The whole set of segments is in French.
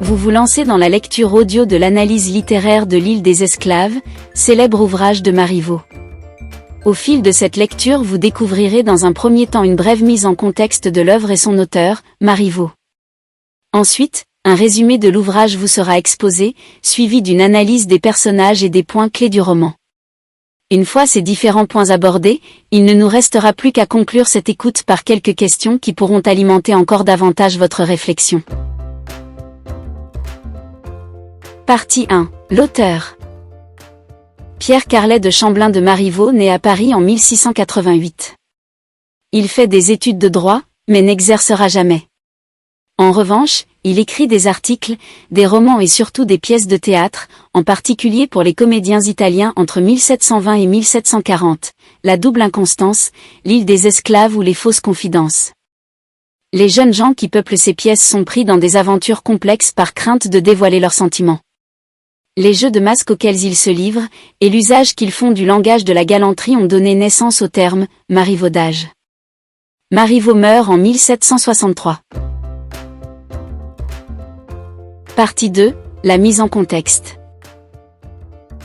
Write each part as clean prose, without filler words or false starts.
Vous vous lancez dans la lecture audio de l'analyse littéraire de l'île des esclaves, célèbre ouvrage de Marivaux. Au fil de cette lecture, vous découvrirez dans un premier temps une brève mise en contexte de l'œuvre et son auteur, Marivaux. Ensuite, un résumé de l'ouvrage vous sera exposé, suivi d'une analyse des personnages et des points clés du roman. Une fois ces différents points abordés, il ne nous restera plus qu'à conclure cette écoute par quelques questions qui pourront alimenter encore davantage votre réflexion. Partie 1. L'auteur. Pierre Carlet de Chamblin de Marivaux naît à Paris en 1688. Il fait des études de droit, mais n'exercera jamais. En revanche, il écrit des articles, des romans et surtout des pièces de théâtre, en particulier pour les comédiens italiens entre 1720 et 1740, La double inconstance, L'île des esclaves ou Les fausses confidences. Les jeunes gens qui peuplent ces pièces sont pris dans des aventures complexes par crainte de dévoiler leurs sentiments. Les jeux de masques auxquels ils se livrent, et l'usage qu'ils font du langage de la galanterie ont donné naissance au terme « marivaudage ». Marivaux meurt en 1763. Partie 2. La mise en contexte.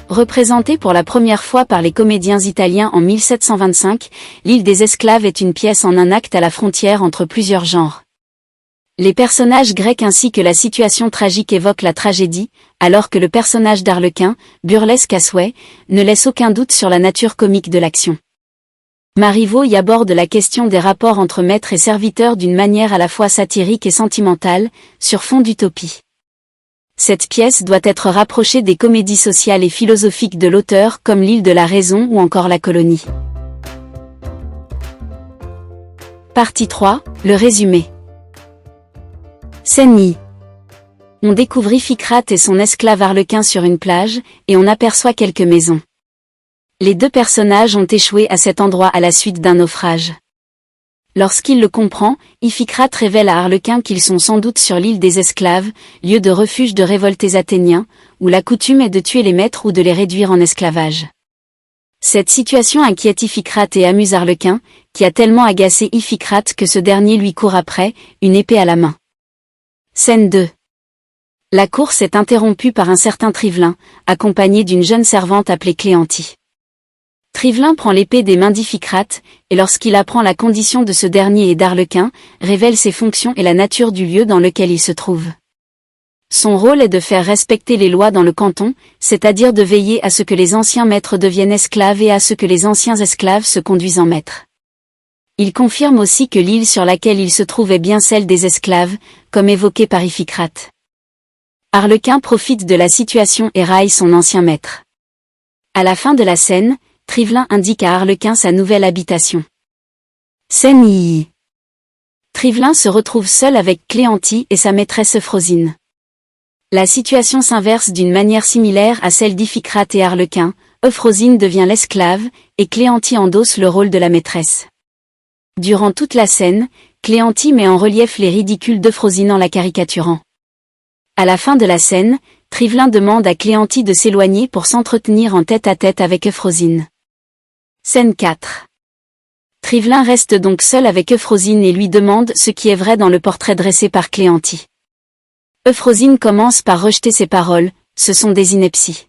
Représentée pour la première fois par les comédiens italiens en 1725, L'île des esclaves est une pièce en un acte à la frontière entre plusieurs genres. Les personnages grecs ainsi que la situation tragique évoquent la tragédie, alors que le personnage d'Arlequin, burlesque à souhait, ne laisse aucun doute sur la nature comique de l'action. Marivaux y aborde la question des rapports entre maître et serviteur d'une manière à la fois satirique et sentimentale, sur fond d'utopie. Cette pièce doit être rapprochée des comédies sociales et philosophiques de l'auteur comme L'île de la raison ou encore La colonie. Partie 3. Le résumé. Scène I. On découvre Iphicrate et son esclave Arlequin sur une plage, et on aperçoit quelques maisons. Les deux personnages ont échoué à cet endroit à la suite d'un naufrage. Lorsqu'il le comprend, Iphicrate révèle à Arlequin qu'ils sont sans doute sur l'île des esclaves, lieu de refuge de révoltés athéniens, où la coutume est de tuer les maîtres ou de les réduire en esclavage. Cette situation inquiète Iphicrate et amuse Arlequin, qui a tellement agacé Iphicrate que ce dernier lui court après, une épée à la main. Scène 2. La course est interrompue par un certain Trivelin, accompagné d'une jeune servante appelée Cléantie. Trivelin prend l'épée des mains d'Iphicrate, et lorsqu'il apprend la condition de ce dernier et d'Arlequin, révèle ses fonctions et la nature du lieu dans lequel il se trouve. Son rôle est de faire respecter les lois dans le canton, c'est-à-dire de veiller à ce que les anciens maîtres deviennent esclaves et à ce que les anciens esclaves se conduisent en maîtres. Il confirme aussi que l'île sur laquelle il se trouve est bien celle des esclaves, comme évoqué par Iphicrate. Arlequin profite de la situation et raille son ancien maître. À la fin de la scène, Trivelin indique à Arlequin sa nouvelle habitation. Scène I. Trivelin se retrouve seul avec Cléantie et sa maîtresse Euphrosine. La situation s'inverse d'une manière similaire à celle d'Iphicrate et Arlequin, Euphrosine devient l'esclave, et Cléantie endosse le rôle de la maîtresse. Durant toute la scène, Cléantie met en relief les ridicules d'Euphrosine en la caricaturant. À la fin de la scène, Trivelin demande à Cléantie de s'éloigner pour s'entretenir en tête-à-tête avec Euphrosine. Scène 4. Trivelin reste donc seul avec Euphrosine et lui demande ce qui est vrai dans le portrait dressé par Cléantie. Euphrosine commence par rejeter ses paroles, ce sont des inepties.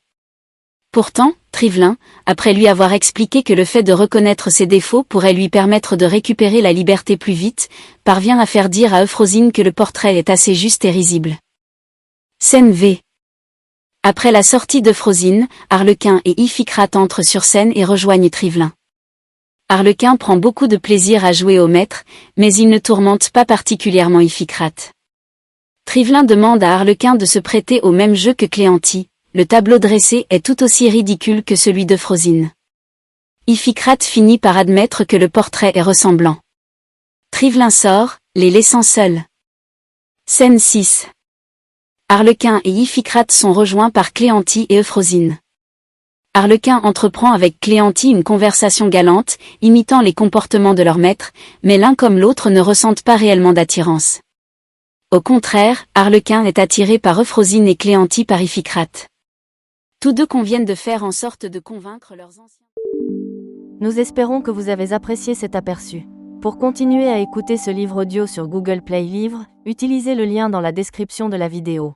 Pourtant, Trivelin, après lui avoir expliqué que le fait de reconnaître ses défauts pourrait lui permettre de récupérer la liberté plus vite, parvient à faire dire à Euphrosine que le portrait est assez juste et risible. Scène V. Après la sortie d'Euphrosine, Arlequin et Iphicrate entrent sur scène et rejoignent Trivelin. Arlequin prend beaucoup de plaisir à jouer au maître, mais il ne tourmente pas particulièrement Iphicrate. Trivelin demande à Arlequin de se prêter au même jeu que Cléantie, le tableau dressé est tout aussi ridicule que celui d'Euphrosine. Iphicrate finit par admettre que le portrait est ressemblant. Trivelin sort, les laissant seuls. Scène 6. Arlequin et Iphicrate sont rejoints par Cléantie et Euphrosine. Arlequin entreprend avec Cléantie une conversation galante, imitant les comportements de leur maître, mais l'un comme l'autre ne ressentent pas réellement d'attirance. Au contraire, Arlequin est attiré par Euphrosine et Cléantie par Iphicrate. Tous deux conviennent de faire en sorte de convaincre leurs anciens. Nous espérons que vous avez apprécié cet aperçu. Pour continuer à écouter ce livre audio sur Google Play Livres, utilisez le lien dans la description de la vidéo.